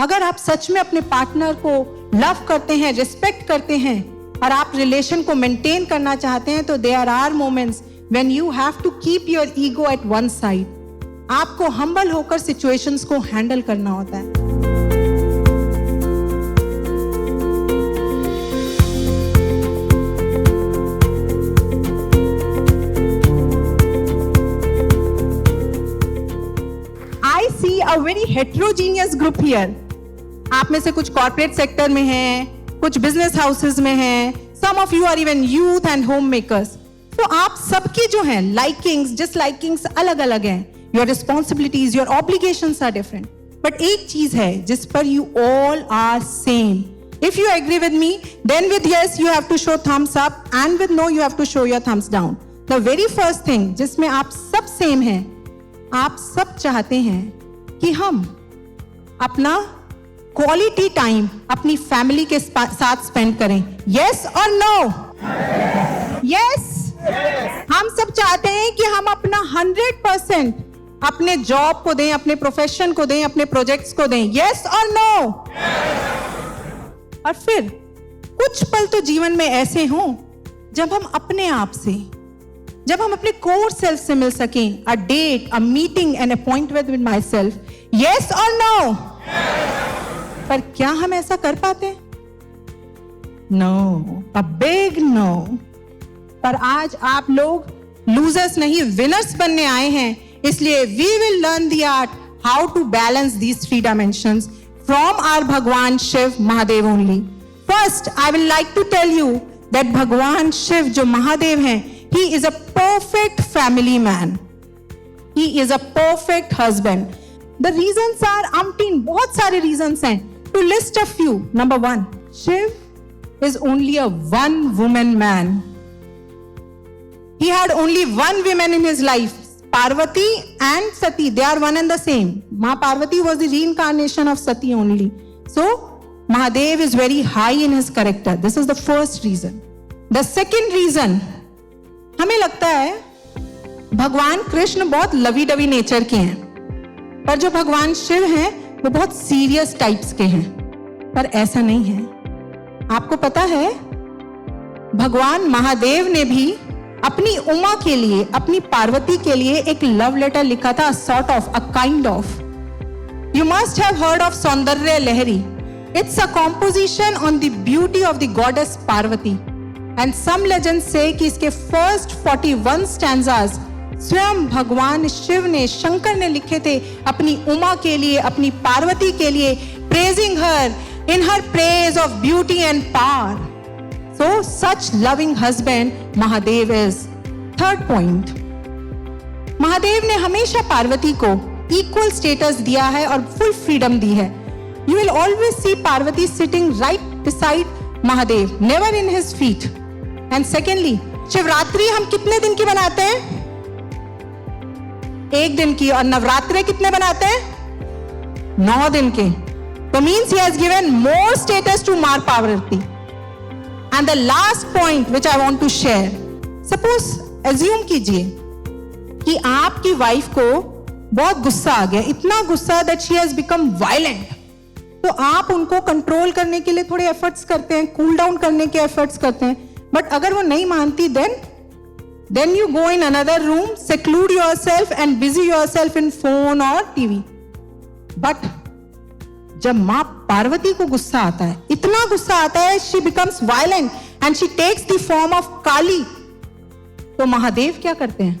अगर आप सच में अपने पार्टनर को लव करते हैं, रिस्पेक्ट करते हैं और आप रिलेशन को मेंटेन करना चाहते हैं, तो there are moments when you have to keep your ego at one side. आपको हम्बल होकर सिचुएशंस को हैंडल करना होता है। I see a very heterogeneous group here. आप में से कुछ कॉर्पोरेट सेक्टर में हैं, कुछ बिजनेस हाउसेस में हैं, some of you are even youth and homemakers. तो आप सबकी जो हैं likings, dislikings अलग अलग हैं. Your responsibilities, your obligations are different. But एक चीज है जिस पर you all are same. If you agree with me, then with yes you have to show thumbs up, and with no you have to show your thumbs down. The very first thing जिसमें आप सब same हैं, आप सब चाहते हैं कि हम अपना क्वालिटी टाइम अपनी फैमिली के साथ स्पेंड करें। यस और नो? यस। हम सब चाहते हैं कि हम अपना 100% अपने जॉब को दें, अपने प्रोफेशन को दें, अपने प्रोजेक्ट्स को दें। यस और नो? और फिर कुछ पल तो जीवन में ऐसे हों जब हम अपने आप से, जब हम अपने कोर सेल्फ से मिल सकें। A date, a meeting, an appointment with myself. Yes और नो? पर क्या हम ऐसा कर पाते? No, a big no. पर आज आप लोग लूजर्स नहीं, विनर्स बनने आए हैं। इसलिए we will learn the art how to balance these 3 dimensions from our भगवान Shiva Mahadev only. First I will like to tell you that भगवान शिव जो महादेव हैं, he is a perfect family man. He is a perfect husband. The reasons are umpteen, बहुत सारे reasons हैं. To list a few. Number 1, Shiv is only a one woman man. He had only one woman in his life, Parvati and Sati. They are one and the same. Ma Parvati was the reincarnation of Sati only. So Mahadev is very high in his character. This is the first reason. The second reason, हमें लगता है भगवान कृष्ण बहुत lovey dovey nature के हैं, पर जो भगवान शिव हैं वो बहुत सीरियस टाइप्स के हैं। पर ऐसा नहीं है। आपको पता है भगवान महादेव ने भी अपनी उमा के लिए, अपनी पार्वती के लिए एक लव लेटर लिखा था, sort of, a kind of. You must have heard of Saundarya Lahari. It's a composition on the beauty of the goddess Parvati. And some legends say कि इसके first 41 stanzas स्वयं भगवान शिव ने, शंकर ने लिखे थे अपनी उमा के लिए, अपनी पार्वती के लिए, praising her in her praise of beauty and power. So such loving husband Mahadev is. Third point, Mahadev ने हमेशा पार्वती को equal status दिया है और full freedom दी है. You will always see Parvati sitting right beside Mahadev, never in his feet. And secondly, Shivratri हम कितने दिन की बनाते हैं? 1 दिन की। और नवरात्रे कितने बनाते हैं? 9 दिन के। तो means he has given more status to Mar Parvati. And the last point which I want to share, suppose assume कीजिए कि आपकी वाइफ को बहुत गुस्सा आ गया, इतना गुस्सा that she has become violent. तो आप उनको कंट्रोल करने के लिए थोड़े एफर्ट्स करते हैं, कूल डाउन करने के एफर्ट्स करते हैं। बट अगर वो नहीं मानती, then you go in another room, seclude yourself and busy yourself in phone और टीवी। बट जब माँ पार्वती को गुस्सा आता है, इतना गुस्सा आता है, she becomes violent and she takes the form of काली। तो महादेव क्या करते हैं?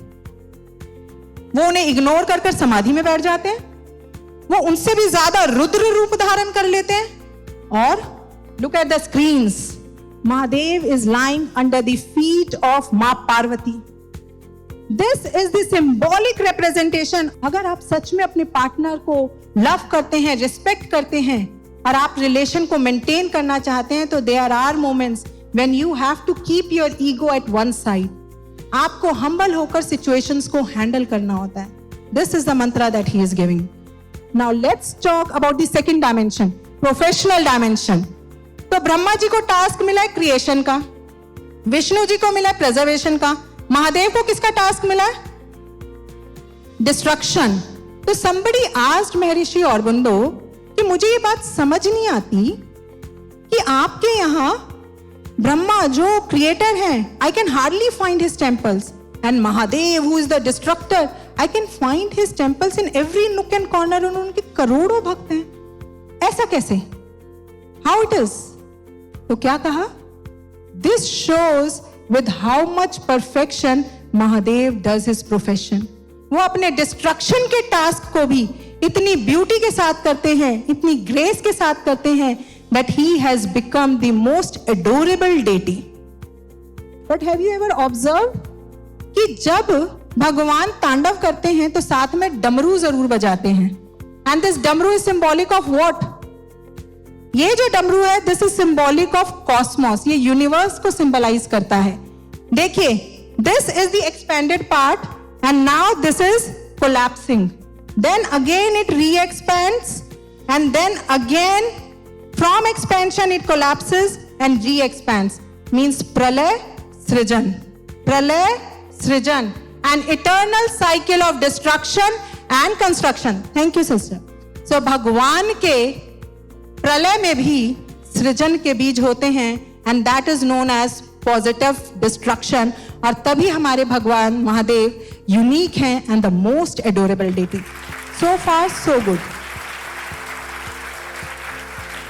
वो उन्हें इग्नोर कर समाधि में बैठ जाते हैं। वो उनसे भी ज्यादा रुद्र रूप धारण कर लेते हैं। और look at the screens. Mahadev is lying under the feet of Ma Parvati. This is the symbolic representation. अगर आप सच में अपने पार्टनर को लव करते हैं, रिस्पेक्ट करते हैं और आप रिलेशन को मेंटेन करना चाहते हैं, तो there are moments when you have to keep your ego at one side. आपको हम्बल होकर सिचुएशंस को हैंडल करना होता है। This is the mantra that he is giving. Now let's talk about the second dimension, professional dimension. तो ब्रह्मा जी को task मिला है क्रिएशन का, विष्णु जी को मिला है प्रिजर्वेशन का, महादेव को किसका टास्क मिला है? डिस्ट्रक्शन। तो somebody asked महर्षि औरबिंदो कि मुझे ये बात समझ नहीं आती कि आपके यहाँ ब्रह्मा जो क्रिएटर हैं, I can hardly find his temples, and Mahadev who is the destructor, I can find his temples in every नुक एंड कॉर्नर। उनके करोड़ों भक्त हैं, ऐसा कैसे? How it is? तो क्या कहा? This shows with how much perfection Mahadev does his profession. वो अपने डिस्ट्रक्शन के टास्क को भी इतनी ब्यूटी के साथ करते हैं, इतनी ग्रेस के साथ करते हैं, that he has become the most adorable deity. But have you ever observed कि जब भगवान तांडव करते हैं तो साथ में डमरू जरूर बजाते हैं, and this डमरू is symbolic of what? ये जो डमरू है, this is symbolic of cosmos, ये यूनिवर्स को सिंबलाइज करता है। देखिए, this is the expanded part and now this is collapsing, then again it re-expands and then again from expansion it collapses and re-expands, means pralay srijan, pralay srijan, an eternal cycle of destruction and construction. Thank you sister. So भगवान के प्रलय में भी सृजन के बीज होते हैं, and that is known as positive destruction, और तभी हमारे भगवान महादेव यूनिक हैं and the most adorable deity. So far so good.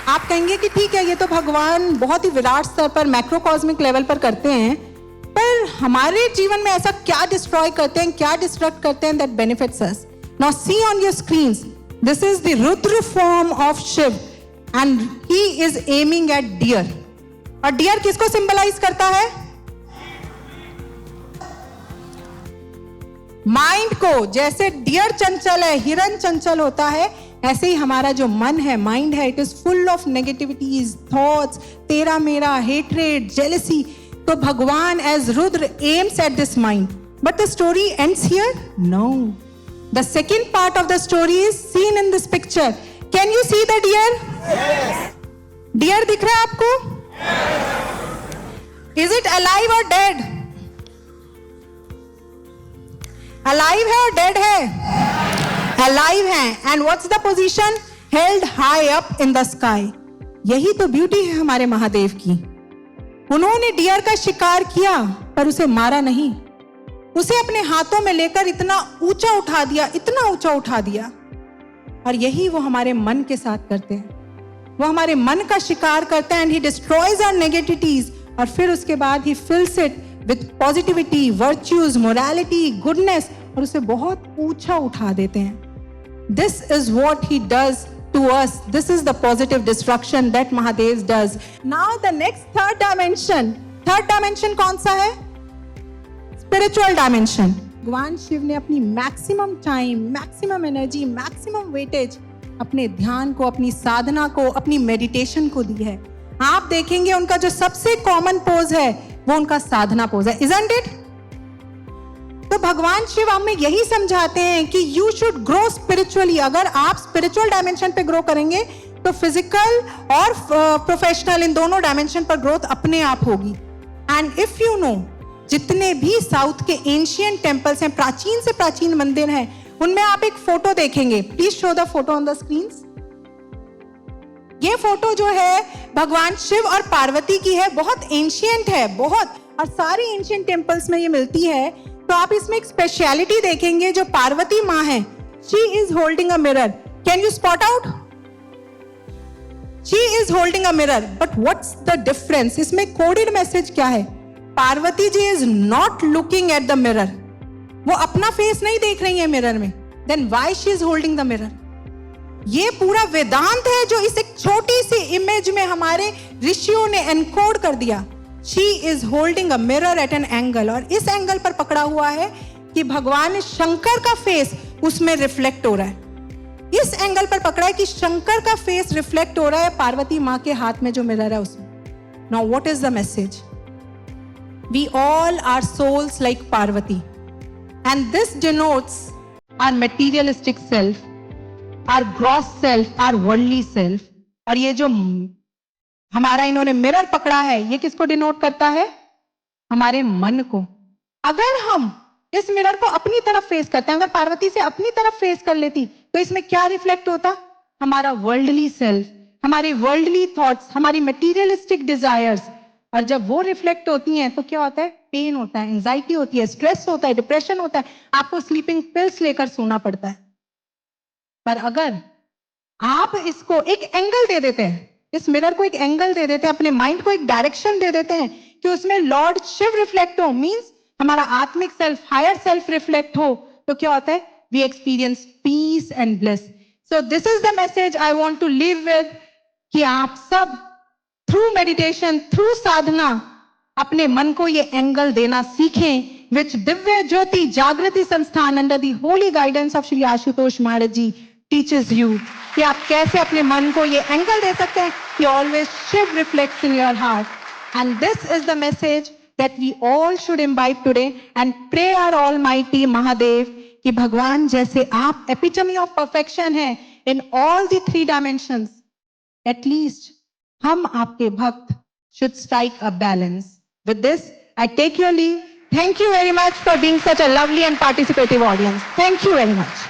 आप कहेंगे कि ठीक है, ये तो भगवान बहुत ही विराट स्तर पर मैक्रोकॉस्मिक लेवल पर करते हैं, पर हमारे जीवन में ऐसा क्या डिस्ट्रॉय करते हैं, क्या डिस्ट्रक्ट करते हैं that benefits us? Now see on your screens, this is the Rudra form of Shiv and he is aiming at deer. और डियर किसको सिंबलाइज करता है? माइंड को। जैसे डियर चंचल है, हिरन चंचल होता है, ऐसे ही हमारा जो मन है, माइंड है, it is full of negativities, thoughts, तेरा मेरा, हेट्रेड, जेलसी। तो भगवान as Rudra aims at this mind, but the story ends here? No, the second part of the story is seen in this picture. Can you see the deer? Deer दिख रहा है आपको? Is it alive और dead? Alive है और dead है? Alive है। And what's the position? Held high up in the sky. यही तो ब्यूटी है हमारे महादेव की। उन्होंने डियर का शिकार किया पर उसे मारा नहीं, उसे अपने हाथों में लेकर इतना ऊंचा उठा दिया, इतना ऊंचा उठा दिया। और यही वो हमारे मन के साथ करते हैं। वो हमारे मन का शिकार करते हैं and he destroys our negativities, और फिर उसके बाद ही fills it with positivity, virtues, morality, goodness, और उसे बहुत ऊंचा उठा देते हैं। This is what he does to us. This is the positive destruction that Mahadev does. Now the next third dimension. Third dimension कौन सा है? Spiritual dimension. भगवान शिव ने अपनी maximum time, maximum energy, maximum weightage अपने ध्यान को, अपनी साधना को, अपनी मेडिटेशन को दी है। आप देखेंगे उनका जो सबसे कॉमन पोज है वो उनका साधना पोज है, isn't it? तो भगवान शिव हमें यही समझाते हैं कि यू शुड ग्रो स्पिरिचुअली। अगर आप स्पिरिचुअल डायमेंशन पे ग्रो करेंगे तो फिजिकल और प्रोफेशनल, इन दोनों डायमेंशन पर ग्रोथ अपने आप होगी। एंड इफ यू नो, जितने भी साउथ के एंशिएंट टेम्पल्स हैं, प्राचीन से प्राचीन मंदिर हैं, उनमें आप एक फोटो देखेंगे। Please show the photo on the screen. ये फोटो जो है भगवान शिव और पार्वती की है, बहुत एंशिएंट है, बहुत, और सारी एंशिएंट टेम्पल्स में ये मिलती है। तो आप इसमें एक स्पेशलिटी देखेंगे, जो पार्वती माँ है, she is holding a mirror. Can you spot out? She is holding a mirror, but what's the difference? इसमें कोडेड मैसेज क्या है? Parvati ji is not looking at the mirror, वो अपना फेस नहीं देख रही है मिरर में। Then why she is holding the mirror? ये पूरा वेदांत है जो इस एक छोटी सी इमेज में हमारे ऋषियों ने एनकोड कर दिया। She is holding a mirror at an angle, और इस एंगल पर पकड़ा हुआ है कि भगवान शंकर का फेस उसमें रिफ्लेक्ट हो रहा है। इस एंगल पर पकड़ा है कि शंकर का फेस रिफ्लेक्ट हो रहा है पार्वती माँ के हाथ में जो मिरर है उसमें। Now what is the message? We all are souls like Parvati, and this denotes our materialistic self, our gross self, our worldly self। और ये जो हमारा इन्होंने मिरर पकड़ा है, ये किसको डिनोट करता है? हमारे मन को। अगर हम इस मिरर को अपनी तरफ फेस करते हैं, अगर पार्वती से अपनी तरफ फेस कर लेती तो इसमें क्या रिफ्लेक्ट होता? हमारा वर्ल्डली सेल्फ, हमारे वर्ल्डली थॉट्स, हमारी मटेरियलिस्टिक डिजायर्स, और जब वो रिफ्लेक्ट होती हैं तो क्या होता है? पेन होता है, एंजाइटी होती है, स्ट्रेस होता है, डिप्रेशन होता है, आपको स्लीपिंग पिल्स लेकर सोना पड़ता है। पर अगर आप इसको एक एंगल दे देते हैं, इस मिरर को एक एंगल दे देते हैं, अपने माइंड को एक डायरेक्शन दे देते हैं कि उसमें लॉर्ड शिव रिफ्लेक्ट हो, मींस हमारा आत्मिक सेल्फ, हायर सेल्फ रिफ्लेक्ट हो, तो क्या होता है? We experience peace and bliss. So this is the message I want to live with, कि आप सब थ्रू मेडिटेशन, थ्रू साधना अपने मन को ये एंगल देना सीखें, which Divya Jyoti Jagriti Sansthan under the holy guidance of Shri Ashutosh Maharaj ji teaches you, कि आप कैसे अपने मन को ये एंगल दे सकते हैं कि always Shiv reflects in your heart. And this is the message that we all should imbibe today and pray our almighty Mahadev कि भगवान जैसे आप epitome of perfection हैं in all the 3 dimensions, at least हम आपके भक्त should strike a balance. With this, I take your leave. Thank you very much for being such a lovely and participative audience. Thank you very much.